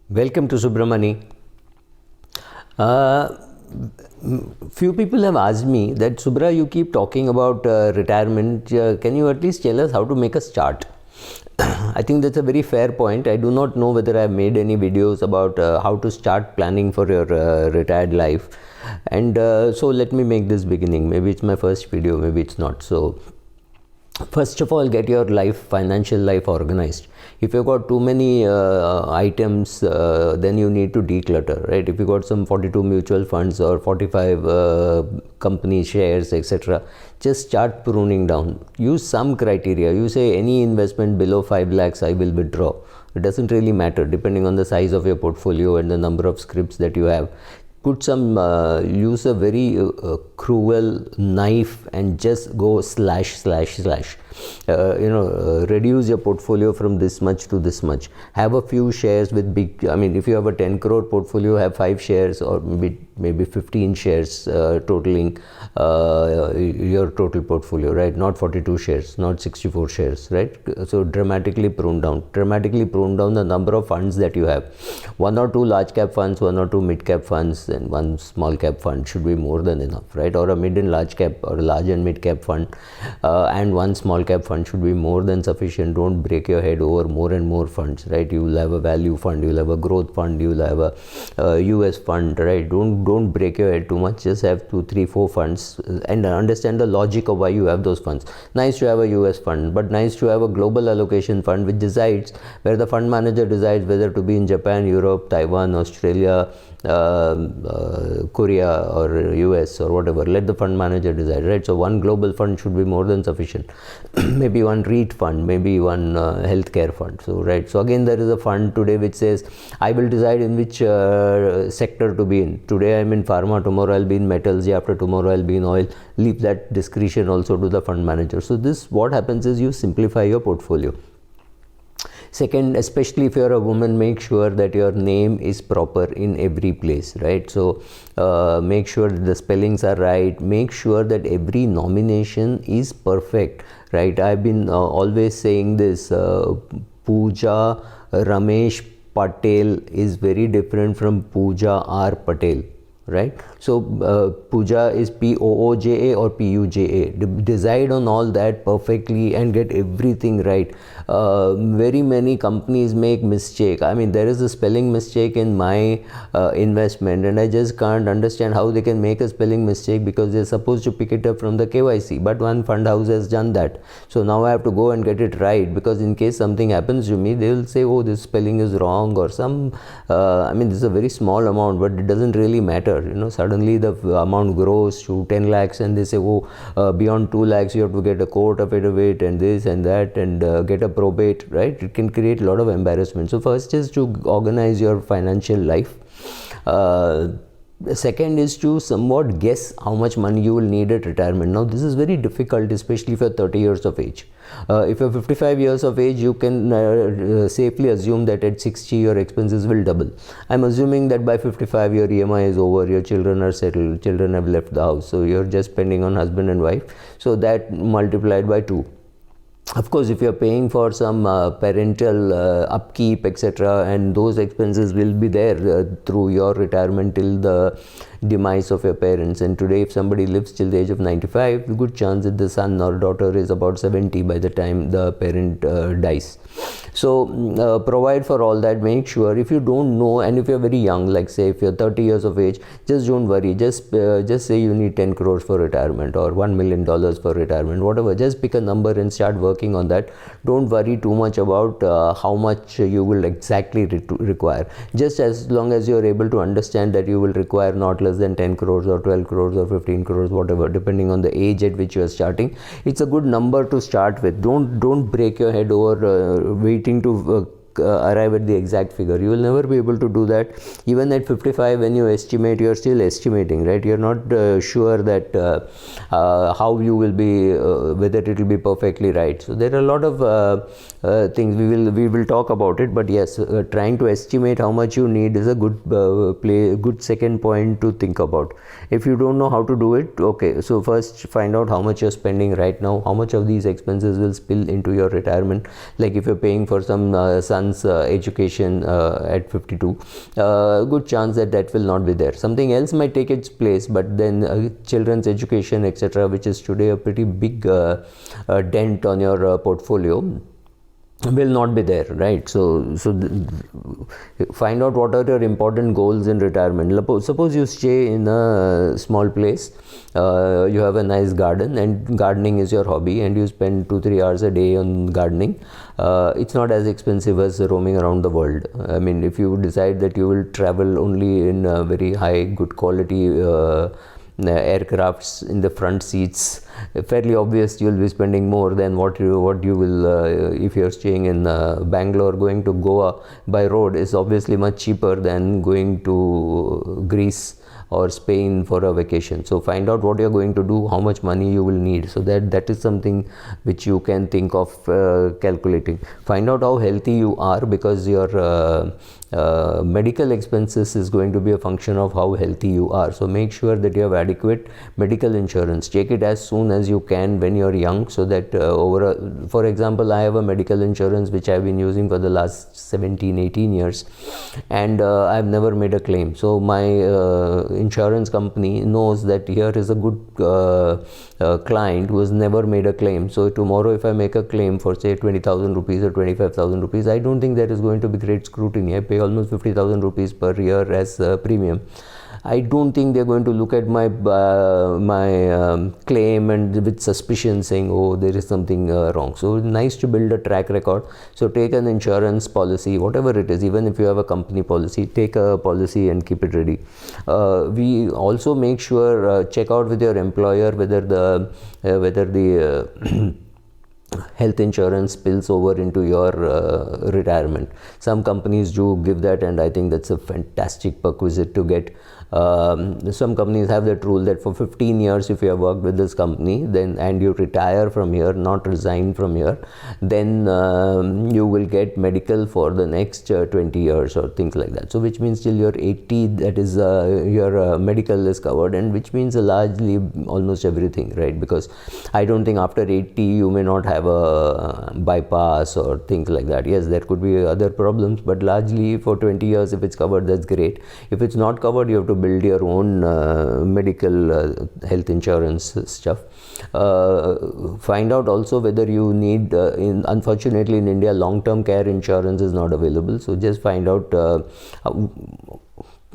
Welcome to Subramani. Few people have asked me that Subra, you keep talking about retirement. Can you at least tell us how to make a chart? I think that's a very fair point. I do not know whether I have made any videos about how to start planning for your retired life. And so let me make this beginning. Maybe it's my first video, maybe it's not. So first of all, get your financial life organized. If you've got too many items, then you need to declutter, right? If you got some 42 mutual funds or 45 company shares, etc., just start pruning down. Use some criteria. You say any investment below 5 lakhs I will withdraw. It doesn't really matter depending on the size of your portfolio and the number of scripts that you have. Put some, use a very cruel knife and just go slash. Reduce your portfolio from this much to this much. Have a few shares with big, if you have a 10 crore portfolio, have 5 shares or maybe 15 shares totaling your total portfolio, right? Not 42 shares, not 64 shares, right? So dramatically prune down the number of funds that you have. 1 or 2 large cap funds, 1 or 2 mid cap funds, and 1 small cap fund should be more than enough, right? Or a mid and large cap or a large and mid cap fund and 1 small cap fund should be more than sufficient. Don't break your head over more and more funds, right? You will have a value fund, you will have a growth fund, you will have a US fund, right? Don't break your head too much. Just have 2, 3, 4 funds and understand the logic of why you have those funds. Nice to have a US fund, but nice to have a global allocation fund which decides, where the fund manager decides whether to be in Japan, Europe, Taiwan, Australia, Korea or US or whatever. Let the fund manager decide, right? So 1 global fund should be more than sufficient. Maybe 1 REIT fund, maybe 1 healthcare fund. So right, so again there is a fund today which says I will decide in which sector to be in. Today I am in pharma, tomorrow I'll be in metals, after tomorrow I'll be in oil. Leave that discretion also to the fund manager. So this, what happens is, you simplify your portfolio. Second, especially if you're a woman, make sure that your name is proper in every place, right? So make sure that the spellings are right. Make sure that every nomination is perfect, right? I've been always saying this, Pooja Ramesh Patel is very different from Pooja R Patel, right? So Pooja is Pooja or Puja. Decide on all that perfectly and get everything right. Very many companies make mistake. There is a spelling mistake in my investment, and I just can't understand how they can make a spelling mistake, because they're supposed to pick it up from the KYC, but one fund house has done that. So now I have to go and get it right, because in case something happens to me, they will say, oh, this spelling is wrong, or some this is a very small amount, but it doesn't really matter. Suddenly the amount grows to 10 lakhs and they say, oh, beyond 2 lakhs you have to get a court affidavit and this and that and get a probate, right? It can create a lot of embarrassment. So first is to organize your financial life. Second is to somewhat guess how much money you will need at retirement. Now this is very difficult, especially if you're 30 years of age. If you're 55 years of age, you can safely assume that at 60 your expenses will double. I'm assuming that by 55 your EMI is over, your children are settled, children have left the house, so you're just spending on husband and wife. So that multiplied by 2. Of course, if you're paying for some parental upkeep, etc., and those expenses will be there through your retirement till the demise of your parents. And today, if somebody lives till the age of 95, the good chance that the son or daughter is about 70 by the time the parent dies. So provide for all that. Make sure, if you don't know, and if you're very young, like say if you're 30 years of age, just don't worry. Just say you need 10 crores for retirement or $1 million for retirement, whatever. Just pick a number and start working on that. Don't worry too much about how much you will exactly require. Just as long as you're able to understand that you will require not less than 10 crores or 12 crores or 15 crores, whatever, depending on the age at which you are starting. It's a good number to start with. Don't break your head over waiting to arrive at the exact figure. You will never be able to do that. Even at 55, when you estimate, you're still estimating, right? You're not sure that how you will be, whether it will be perfectly right. So there are a lot of things we will talk about it. But yes, trying to estimate how much you need is a good second point to think about. If you don't know how to do it, okay, so first find out how much you're spending right now, how much of these expenses will spill into your retirement. Like if you're paying for some son son's education at 52, good chance that that will not be there. Something else might take its place, but then children's education, etc., which is today a pretty big dent on your portfolio, will not be there, right? So find out what are your important goals in retirement. Suppose you stay in a small place, you have a nice garden, and gardening is your hobby, and you spend 2-3 hours a day on gardening. It's not as expensive as roaming around the world. I mean, if you decide that you will travel only in very high, good quality aircrafts in the front seats, fairly obvious you will be spending more than what you will if you're staying in Bangalore. Going to Goa by road is obviously much cheaper than going to Greece or Spain for a vacation. So find out what you're going to do, how much money you will need, so that is something which you can think of calculating. Find out how healthy you are, because your medical expenses is going to be a function of how healthy you are. So make sure that you have adequate medical insurance. Take it as soon as you can when you're young, so that for example, I have a medical insurance which I've been using for the last 17-18 years, and I've never made a claim. So my insurance company knows that here is a good client who has never made a claim. So tomorrow if I make a claim for say 20,000 rupees or 25,000 rupees, I don't think there is going to be great scrutiny. I pay almost 50,000 rupees per year as premium. I don't think they're going to look at my claim and with suspicion, saying, oh, there is something wrong. So nice to build a track record. So take an insurance policy, whatever it is. Even if you have a company policy, take a policy and keep it ready. We also make sure, check out with your employer whether the health insurance spills over into your retirement. Some companies do give that, and I think that's a fantastic perquisite to get. Some companies have that rule that for 15 years if you have worked with this company, then and you retire from here, not resign from here, then you will get medical for the next 20 years or things like that. So which means till you're 80, that is your medical is covered, and which means largely almost everything, right? Because I don't think after 80 you may not have a bypass or things like that. Yes, there could be other problems, but largely for 20 years if it's covered, that's great. If it's not covered, you have to build your own medical health insurance stuff. Find out also whether you need, unfortunately in India, long-term care insurance is not available. So just find out,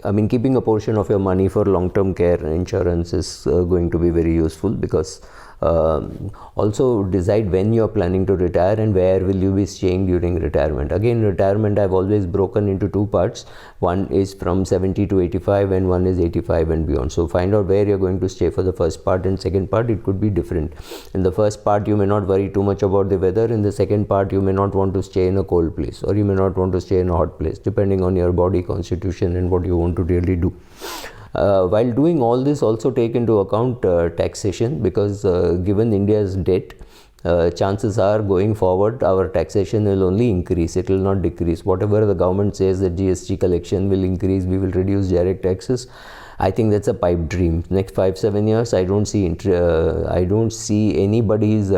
I mean, keeping a portion of your money for long-term care insurance is going to be very useful, because also decide when you are planning to retire and where will you be staying during retirement. Again, retirement I've always broken into two parts. One is from 70 to 85 and one is 85 and beyond. So find out where you're going to stay for the first part, and second part it could be different. In the first part you may not worry too much about the weather. In the second part you may not want to stay in a cold place, or you may not want to stay in a hot place, depending on your body constitution and what you want to really do. While doing all this, also take into account taxation, because given India's debt, chances are going forward our taxation will only increase, it will not decrease. Whatever the government says that GST collection will increase, we will reduce direct taxes, I think that's a pipe dream. Next 5-7 years, I don't see anybody's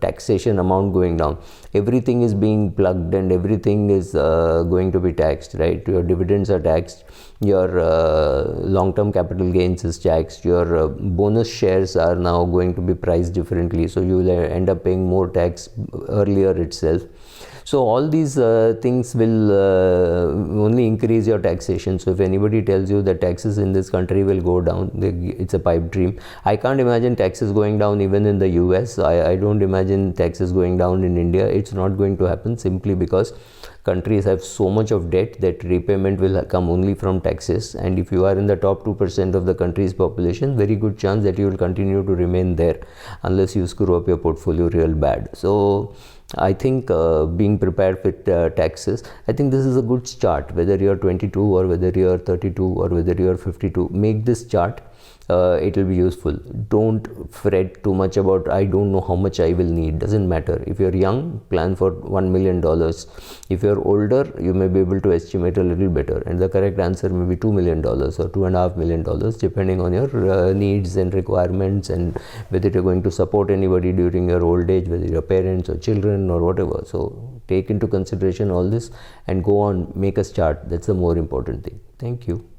taxation amount going down. Everything is being plugged and everything is going to be taxed, right? Your dividends are taxed, your long-term capital gains is taxed, your bonus shares are now going to be priced differently, so you will end up paying more tax earlier itself. So all these things will only increase your taxation. So if anybody tells you that taxes in this country will go down, it's a pipe dream. I can't imagine taxes going down even in the US. I don't imagine taxes going down in India. It's not going to happen, simply because countries have so much of debt that repayment will come only from taxes. And if you are in the top 2% of the country's population, very good chance that you will continue to remain there unless you screw up your portfolio real bad. So I think being prepared with taxes, I think this is a good start. Whether you're 22 or whether you're 32 or whether you're 52, make this chart. it will be useful. Don't fret too much about I don't know how much I will need. Doesn't matter. If you're young, plan for $1 million. If you're older, you may be able to estimate a little better, and the correct answer may be $2 million or $2.5 million, depending on your needs and requirements, and whether you're going to support anybody during your old age, whether your parents or children or whatever. So take into consideration all this and go on, make a start. That's the more important thing. Thank you.